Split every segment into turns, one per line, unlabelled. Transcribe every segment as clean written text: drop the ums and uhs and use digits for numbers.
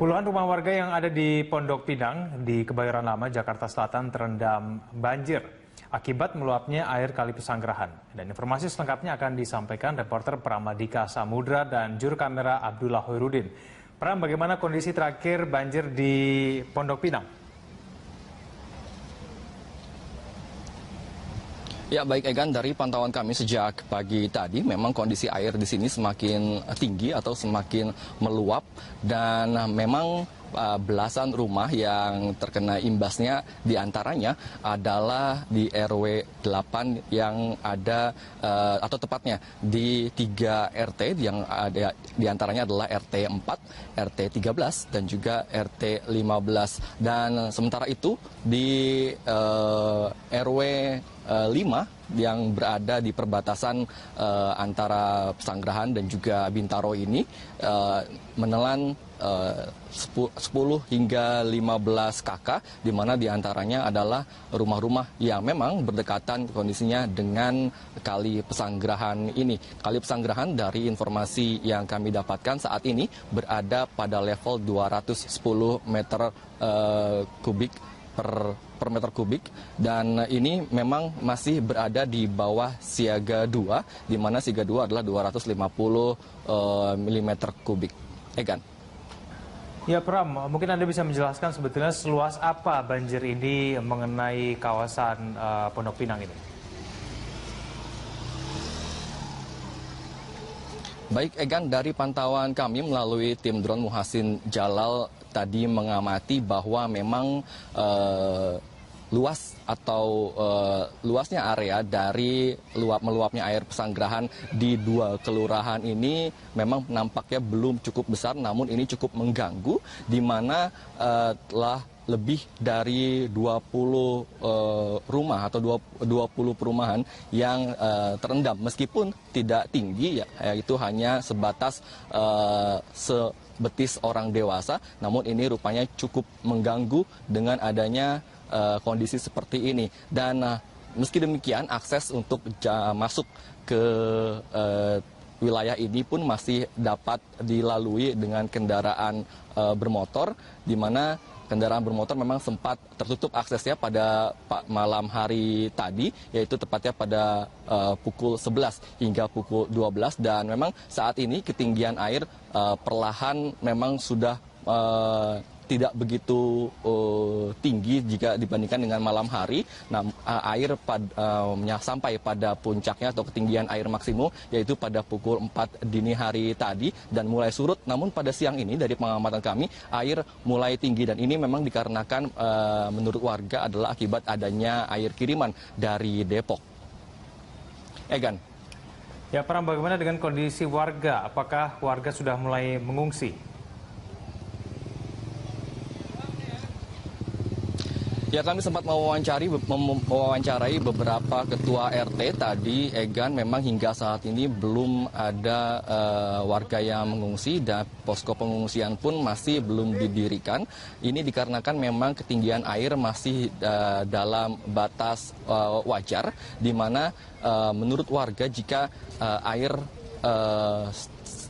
Puluhan rumah warga yang ada di Pondok Pinang di Kebayoran Lama, Jakarta Selatan terendam banjir akibat meluapnya air Kali Pesanggerahan. Dan informasi selengkapnya akan disampaikan reporter Pramadika Samudra dan juru kamera Abdullah Hoirudin. Pram, bagaimana kondisi terakhir banjir di Pondok Pinang?
Ya, baik Egan, dari pantauan kami sejak pagi tadi memang kondisi air di sini semakin tinggi atau semakin meluap dan memang belasan rumah yang terkena imbasnya diantaranya adalah di RW 8 yang ada atau tepatnya di 3 RT yang ada diantaranya adalah RT 4, RT 13 dan juga RT 15. Dan sementara itu di RW 5 yang berada di perbatasan antara Pesanggerahan dan juga Bintaro ini menelan 10 hingga 15 kakak, di mana diantaranya adalah rumah-rumah yang memang berdekatan kondisinya dengan Kali Pesanggerahan ini. Kali Pesanggerahan dari informasi yang kami dapatkan saat ini berada pada level 210 meter kubik per meter kubik, dan ini memang masih berada di bawah siaga 2, di mana siaga 2 adalah 250 mm kubik. Egan.
Ya Pram, mungkin Anda bisa menjelaskan sebetulnya seluas apa banjir ini mengenai kawasan Pondok Pinang ini?
Baik Egan, dari pantauan kami melalui tim drone Muhasin Jalal tadi mengamati bahwa memang luas atau luasnya area dari meluapnya air Pesanggerahan di 2 kelurahan ini memang nampaknya belum cukup besar, namun ini cukup mengganggu, di mana telah lebih dari 20 rumah atau 20 perumahan yang terendam, meskipun tidak tinggi, yaitu hanya sebatas sebetis orang dewasa, namun ini rupanya cukup mengganggu dengan adanya kondisi seperti ini. Dan meski demikian, akses untuk masuk ke wilayah ini pun masih dapat dilalui dengan kendaraan bermotor, di mana kendaraan bermotor memang sempat tertutup aksesnya pada malam hari tadi, yaitu tepatnya pada pukul 11 hingga pukul 12. Dan memang saat ini ketinggian air perlahan memang sudah tidak begitu tinggi jika dibandingkan dengan malam hari. Nah, air sampai pada puncaknya atau ketinggian air maksimum yaitu pada pukul 4 dini hari tadi dan mulai surut. Namun pada siang ini dari pengamatan kami air mulai tinggi, dan ini memang dikarenakan menurut warga adalah akibat adanya air kiriman dari Depok. Egan.
Ya Pram, bagaimana dengan kondisi warga? Apakah warga sudah mulai mengungsi?
Ya, kami sempat mewawancarai beberapa ketua RT tadi, Egan. Memang hingga saat ini belum ada warga yang mengungsi dan posko pengungsian pun masih belum didirikan. Ini dikarenakan memang ketinggian air masih dalam batas wajar, di mana menurut warga jika air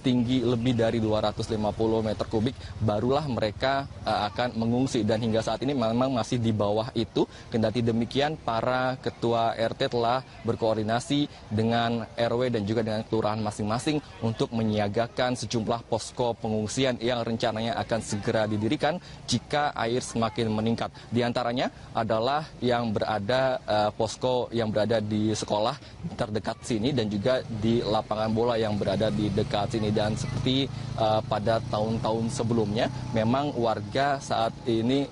tinggi lebih dari 250 meter kubik barulah mereka akan mengungsi, dan hingga saat ini memang masih di bawah itu. Kendati demikian, para ketua RT telah berkoordinasi dengan RW dan juga dengan kelurahan masing-masing untuk menyiagakan sejumlah posko pengungsian yang rencananya akan segera didirikan jika air semakin meningkat. Di antaranya adalah yang berada posko yang berada di sekolah terdekat sini dan juga di lapangan bola yang berada di dekat sini. Dan seperti pada tahun-tahun sebelumnya, memang warga saat ini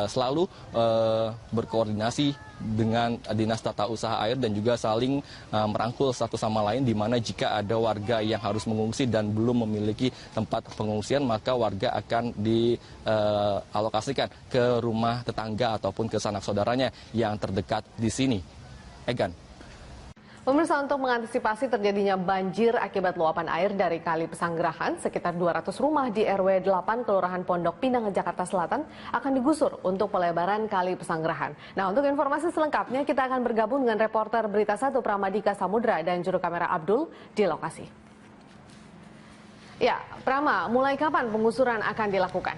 selalu berkoordinasi dengan Dinas Tata Usaha Air dan juga saling merangkul satu sama lain, di mana jika ada warga yang harus mengungsi dan belum memiliki tempat pengungsian, maka warga akan dialokasikan ke rumah tetangga ataupun ke sanak saudaranya yang terdekat di sini. Egan.
Pemirsa, untuk mengantisipasi terjadinya banjir akibat luapan air dari Kali Pesanggerahan, sekitar 200 rumah di RW 8 Kelurahan Pondok Pinang, Jakarta Selatan akan digusur untuk pelebaran Kali Pesanggerahan. Nah, untuk informasi selengkapnya kita akan bergabung dengan reporter Berita 1 Pramadika Samudra dan juru kamera Abdul di lokasi. Ya, Prama, mulai kapan penggusuran akan dilakukan?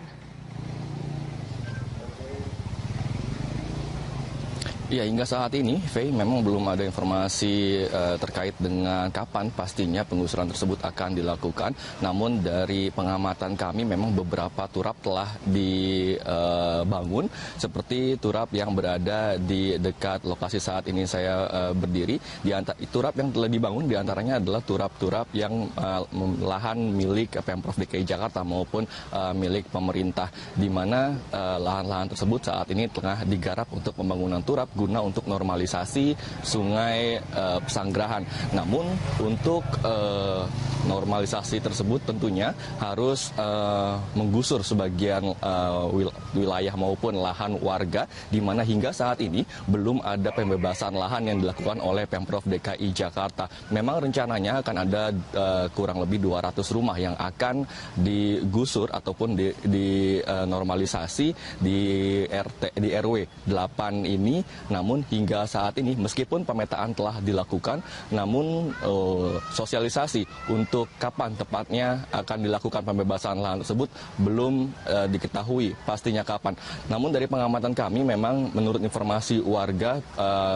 Ya, hingga saat ini, Faye, memang belum ada informasi terkait dengan kapan pastinya penggusuran tersebut akan dilakukan. Namun dari pengamatan kami memang beberapa turap telah dibangun, seperti turap yang berada di dekat lokasi saat ini saya berdiri. Turap yang telah dibangun diantaranya adalah turap-turap yang lahan milik Pemprov DKI Jakarta maupun milik pemerintah, di mana lahan-lahan tersebut saat ini tengah digarap untuk pembangunan turap guna untuk normalisasi sungai Pesanggerahan. Namun untuk normalisasi tersebut tentunya harus menggusur sebagian wilayah maupun lahan warga, di mana hingga saat ini belum ada pembebasan lahan yang dilakukan oleh Pemprov DKI Jakarta. Memang rencananya akan ada kurang lebih 200 rumah yang akan digusur ataupun dinormalisasi di RW 8 ini. Namun hingga saat ini meskipun pemetaan telah dilakukan, namun sosialisasi untuk kapan tepatnya akan dilakukan pembebasan lahan tersebut belum diketahui pastinya kapan. Namun dari pengamatan kami memang menurut informasi warga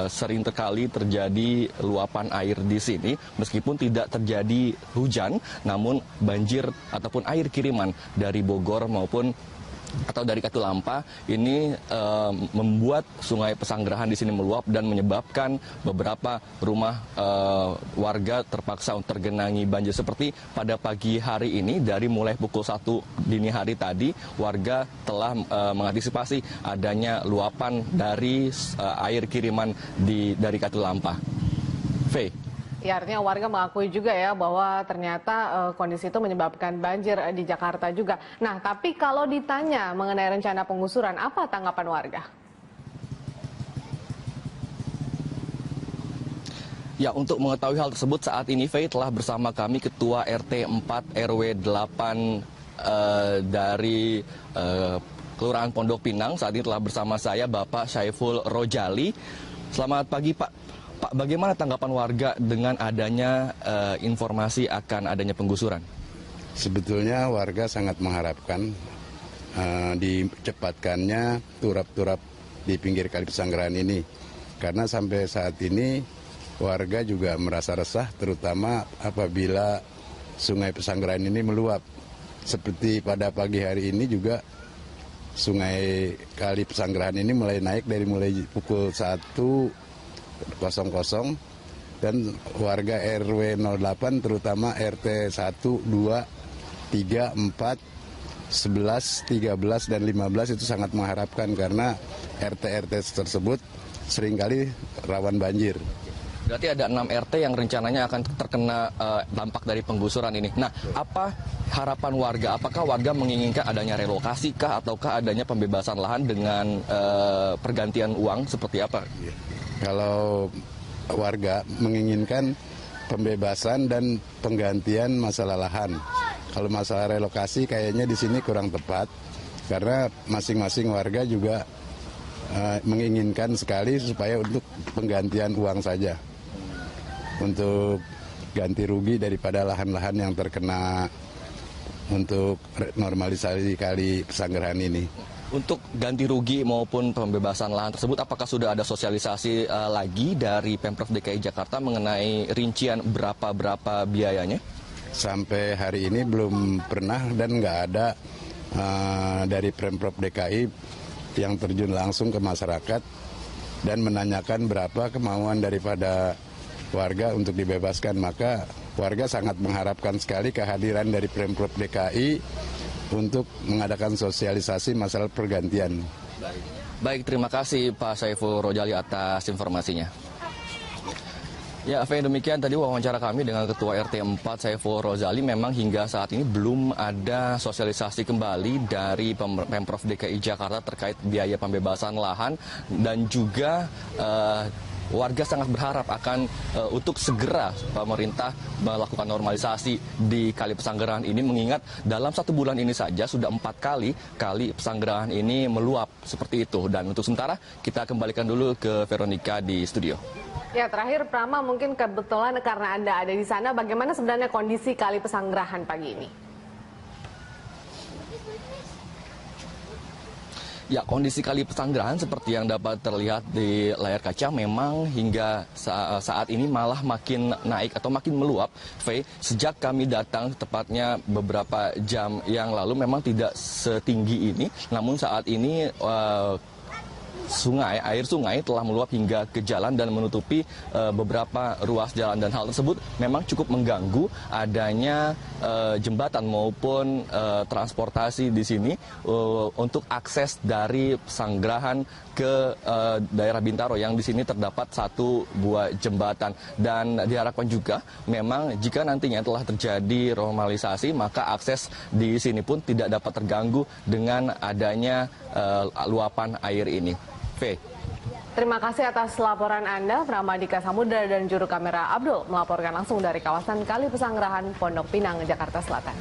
sering sekali terjadi luapan air di sini meskipun tidak terjadi hujan, namun banjir ataupun air kiriman dari Bogor maupun atau dari Katulampa ini membuat sungai Pesanggerahan di sini meluap dan menyebabkan beberapa rumah warga terpaksa tergenangi banjir. Seperti pada pagi hari ini, dari mulai pukul 1 dini hari tadi, warga telah mengantisipasi adanya luapan dari air kiriman dari Katulampa. Faye.
Ya, artinya warga mengakui juga ya bahwa ternyata kondisi itu menyebabkan banjir di Jakarta juga. Nah, tapi kalau ditanya mengenai rencana penggusuran, apa tanggapan warga?
Ya, untuk mengetahui hal tersebut saat ini Faye telah bersama kami Ketua RT 4 RW 8 dari Kelurahan Pondok Pinang. Saat ini telah bersama saya Bapak Syaiful Rojali. Selamat pagi Pak. Pak, bagaimana tanggapan warga dengan adanya informasi akan adanya penggusuran?
Sebetulnya warga sangat mengharapkan dicepatkannya turap-turap di pinggir Kali Pesanggerahan ini. Karena sampai saat ini warga juga merasa resah, terutama apabila sungai Pesanggerahan ini meluap. Seperti pada pagi hari ini juga sungai Kali Pesanggerahan ini mulai naik dari mulai pukul 1.00 dan warga RW 08 terutama RT 1, 2, 3, 4, 11, 13, dan 15 itu sangat mengharapkan karena RT-RT tersebut seringkali rawan banjir.
Berarti ada 6 RT yang rencananya akan terkena dampak dari penggusuran ini. Nah, apa harapan warga? Apakah warga menginginkan adanya relokasi kah ataukah adanya pembebasan lahan dengan pergantian uang seperti apa?
Kalau warga menginginkan pembebasan dan penggantian masalah lahan. Kalau masalah relokasi kayaknya di sini kurang tepat karena masing-masing warga juga menginginkan sekali supaya untuk penggantian uang saja. Untuk ganti rugi daripada lahan-lahan yang terkena untuk normalisasi Kali Pesanggerahan ini.
Untuk ganti rugi maupun pembebasan lahan tersebut, apakah sudah ada sosialisasi lagi dari Pemprov DKI Jakarta mengenai rincian berapa biayanya?
Sampai hari ini belum pernah dan nggak ada dari Pemprov DKI yang terjun langsung ke masyarakat dan menanyakan berapa kemauan daripada warga untuk dibebaskan. Maka warga sangat mengharapkan sekali kehadiran dari Pemprov DKI untuk mengadakan sosialisasi masalah pergantian.
Baik, terima kasih Pak Syaiful Rojali atas informasinya. Ya, Faye, demikian tadi wawancara kami dengan Ketua RT 4 Syaiful Rojali. Memang hingga saat ini belum ada sosialisasi kembali dari Pemprov DKI Jakarta terkait biaya pembebasan lahan dan juga warga sangat berharap akan untuk segera pemerintah melakukan normalisasi di Kali Pesanggerahan ini, mengingat dalam 1 bulan ini saja sudah 4 kali Kali Pesanggerahan ini meluap seperti itu. Dan untuk sementara kita kembalikan dulu ke Veronica di studio.
Ya, terakhir Prama, mungkin kebetulan karena Anda ada di sana, bagaimana sebenarnya kondisi Kali Pesanggerahan pagi ini?
Ya, kondisi Kali Pesanggerahan seperti yang dapat terlihat di layar kaca memang hingga saat ini malah makin naik atau makin meluap. Sejak kami datang tepatnya beberapa jam yang lalu memang tidak setinggi ini, namun saat ini air sungai telah meluap hingga ke jalan dan menutupi beberapa ruas jalan, dan hal tersebut memang cukup mengganggu adanya jembatan maupun transportasi di sini untuk akses dari Pesanggerahan ke daerah Bintaro yang di sini terdapat satu buah jembatan, dan diharapkan juga memang jika nantinya telah terjadi normalisasi maka akses di sini pun tidak dapat terganggu dengan adanya luapan air ini.
Terima kasih atas laporan Anda, Pramadika Samudra dan juru kamera Abdul melaporkan langsung dari kawasan Kali Pesanggerahan, Pondok Pinang, Jakarta Selatan.